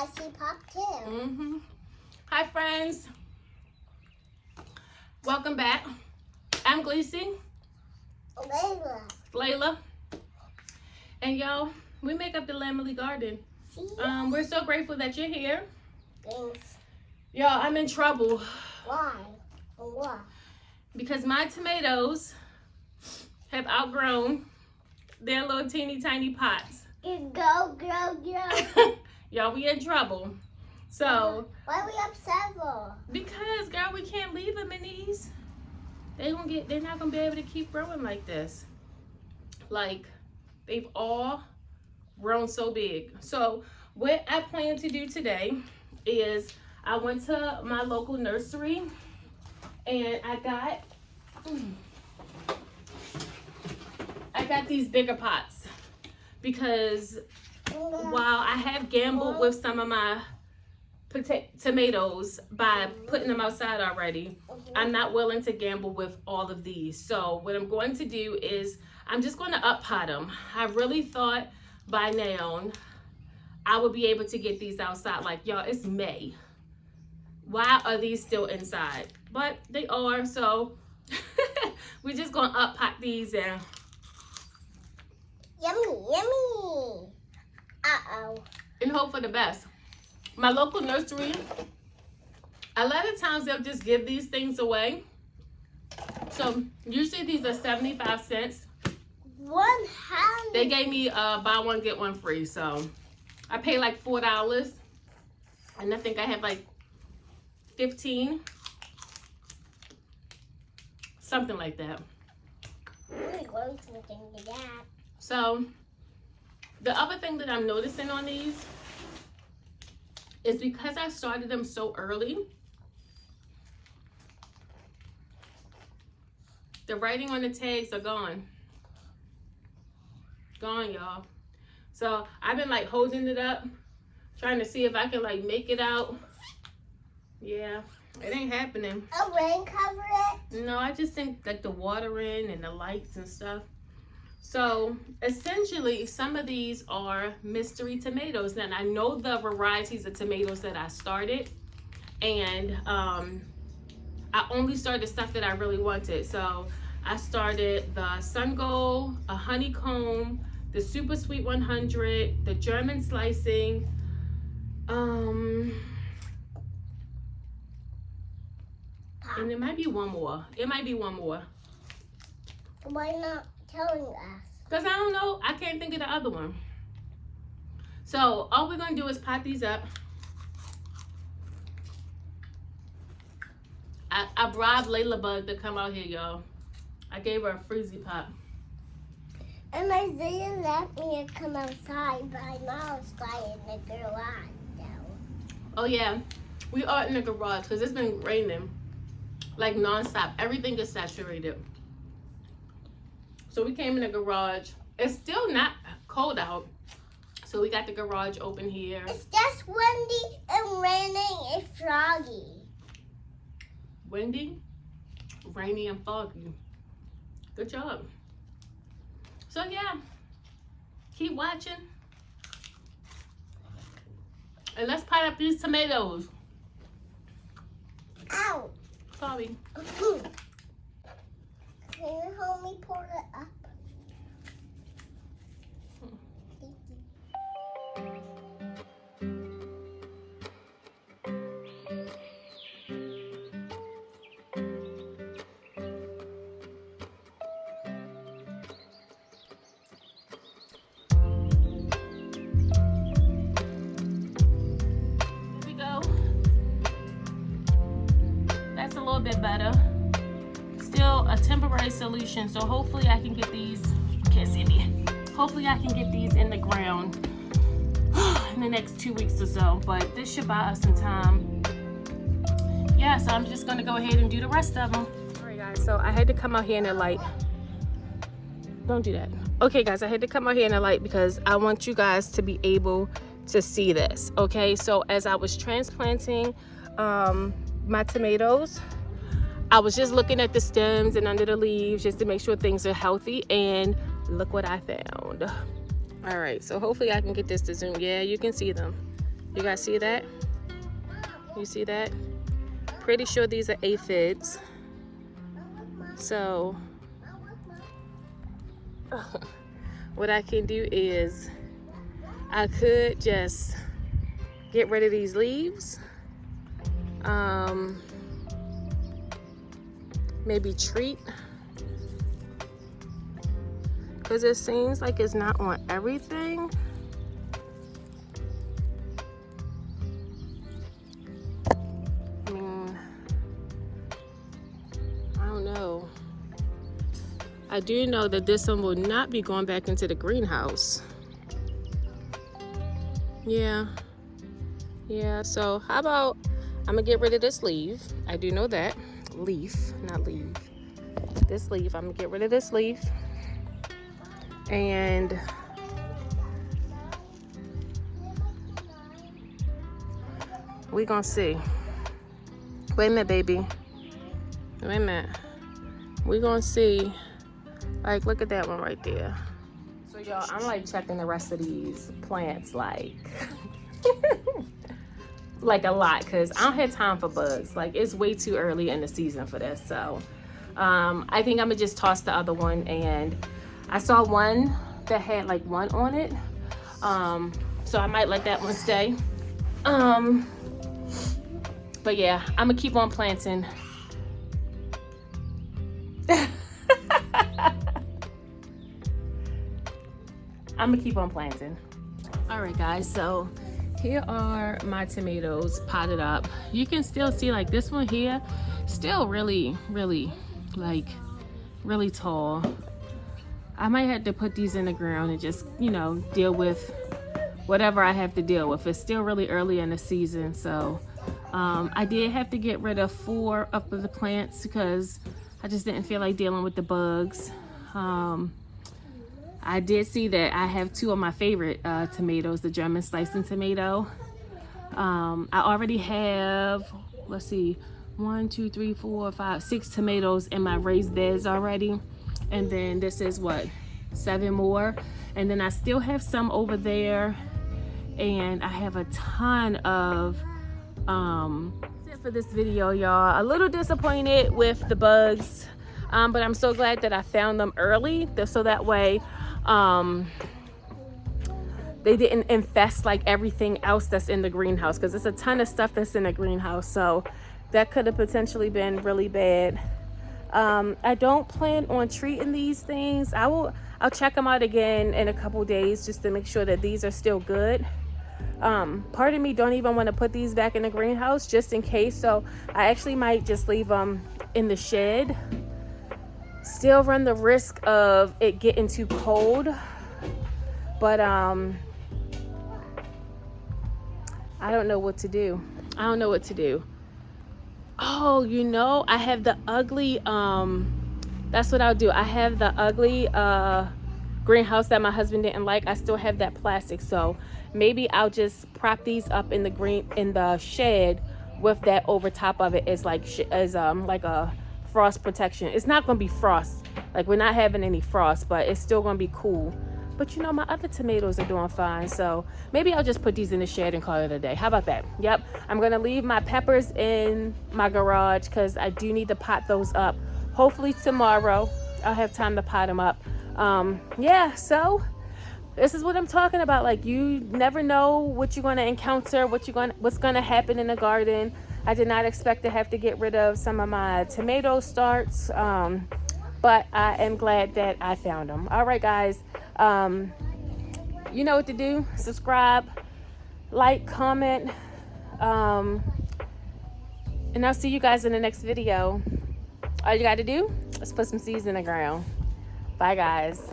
I see Pop too. Hi friends. Welcome back. I'm Gleesy. Layla. And y'all, we make up the Lamely Garden. We're so grateful that you're here. Thanks. Y'all, I'm in trouble. Why? Why? Because my tomatoes have outgrown their little teeny tiny pots. Go. Y'all, we in trouble. So why we have several? Because girl, we can't leave them in these. They're not gonna be able to keep growing like this. Like, they've all grown so big. So what I plan to do today is I went to my local nursery and I got these bigger pots because while I have gambled with some of my tomatoes by putting them outside already, I'm not willing to gamble with all of these. So what I'm going to do is I'm just going to up pot them. I really thought by now I would be able to get these outside. Like, y'all, it's May. Why are these still inside? But they are, so we're just going to up pot these and Yummy. and hope for the best. My local nursery, a lot of times they'll just give these things away. So usually these are 75 cents. 100. They gave me buy one get one free, so I paid like $4, and I think I have like 15, something like that. So the other thing that I'm noticing on these is because I started them so early, the writing on the tags are gone. Gone, y'all. So I've been like holding it up, trying to see if I can like make it out. Yeah, it ain't happening. A rain cover it? No, I just think like the watering and the lights and stuff. So essentially some of these are mystery tomatoes. And I know the varieties of tomatoes that I started, and I only started stuff that I really wanted. So I started the Sun Gold, a honeycomb, the super sweet 100, the German slicing, and there might be one more. It might be one more. Why not telling us? Because I don't know. I can't think of the other one. So all we're going to do is pot these up. I bribed Layla Bug to come out here, y'all. I gave her a freezy pop. And Isaiah let me come outside, but I'm outside in the garage now. Oh, yeah. We are in the garage because it's been raining like nonstop. Everything is saturated. So we came in the garage. It's still not cold out. So we got the garage open here. It's just windy and raining and foggy. Windy, rainy, and foggy. Good job. So yeah, keep watching. And let's pot up these tomatoes. Ow. Sorry. Can you help me pour it up? Thank you. Here we go. That's a little bit better. Still a temporary solution, so hopefully I can get these, can't see me, hopefully I can get these in the ground in the next 2 weeks or so, but this should buy us some time. Yeah, so I'm just gonna go ahead and do the rest of them. All right guys, so I had to come out here in the light. Don't do that. Okay guys, I had to come out here in the light because I want you guys to be able to see this. Okay, so as I was transplanting my tomatoes, I was just looking at the stems and under the leaves just to make sure things are healthy, and look what I found. All right, so hopefully I can get this to zoom. Yeah, you can see them. You guys see that? You see that? Pretty sure these are aphids. So what I can do is I could just get rid of these leaves. Maybe treat, because it seems like it's not on everything. I mean, I don't know. I do know that this one will not be going back into the greenhouse. Yeah, so how about I'm gonna get rid of this leaf. I do know that. Leaf, not leaf. This leaf, I'm gonna get rid of this leaf. And we gonna see. Wait a minute, baby. Wait a minute. We gonna see. Like, look at that one right there. So y'all, I'm like checking the rest of these plants like like a lot, because I don't have time for bugs. Like, it's way too early in the season for this. So I think I'm gonna just toss the other one. And I saw one that had like one on it, so I might let that one stay. But yeah, I'm gonna keep on planting. I'm gonna keep on planting. All right, guys, so here are my tomatoes potted up. You can still see, like, this one here, still really tall. I might have to put these in the ground and just, you know, deal with whatever I have to deal with. It's still really early in the season, so I did have to get rid of 4 of the plants because I just didn't feel like dealing with the bugs. I did see that I have 2 of my favorite tomatoes, the German slicing tomato. I already have, let's see, 1, 2, 3, 4, 5, 6 tomatoes in my raised beds already. And then this is what, 7 more. And then I still have some over there. And I have a ton of, that's it for this video, y'all. A little disappointed with the bugs. But I'm so glad that I found them early, so that way they didn't infest like everything else that's in the greenhouse, because there's a ton of stuff that's in the greenhouse, so that could have potentially been really bad. I don't plan on treating these things. I'll check them out again in a couple days just to make sure that these are still good. Part of me don't even want to put these back in the greenhouse just in case, so I actually might just leave them in the shed. Still run the risk of it getting too cold, but I don't know what to do. Oh, you know, I have the ugly, that's what I'll do. I have the ugly greenhouse that my husband didn't like. I still have that plastic, so maybe I'll just prop these up in the shed with that over top of it as like a frost protection. It's not gonna be frost, like we're not having any frost, but it's still gonna be cool. But you know, my other tomatoes are doing fine, so maybe I'll just put these in the shed and call it a day. How about that? Yep, I'm gonna leave my peppers in my garage because I do need to pot those up. Hopefully tomorrow I'll have time to pot them up. Yeah, so this is what I'm talking about. Like, you never know what you're gonna encounter, what's gonna happen in the garden. I did not expect to have to get rid of some of my tomato starts, but I am glad that I found them. All right, guys, you know what to do. Subscribe, like, comment, and I'll see you guys in the next video. All you got to do is put some seeds in the ground. Bye, guys.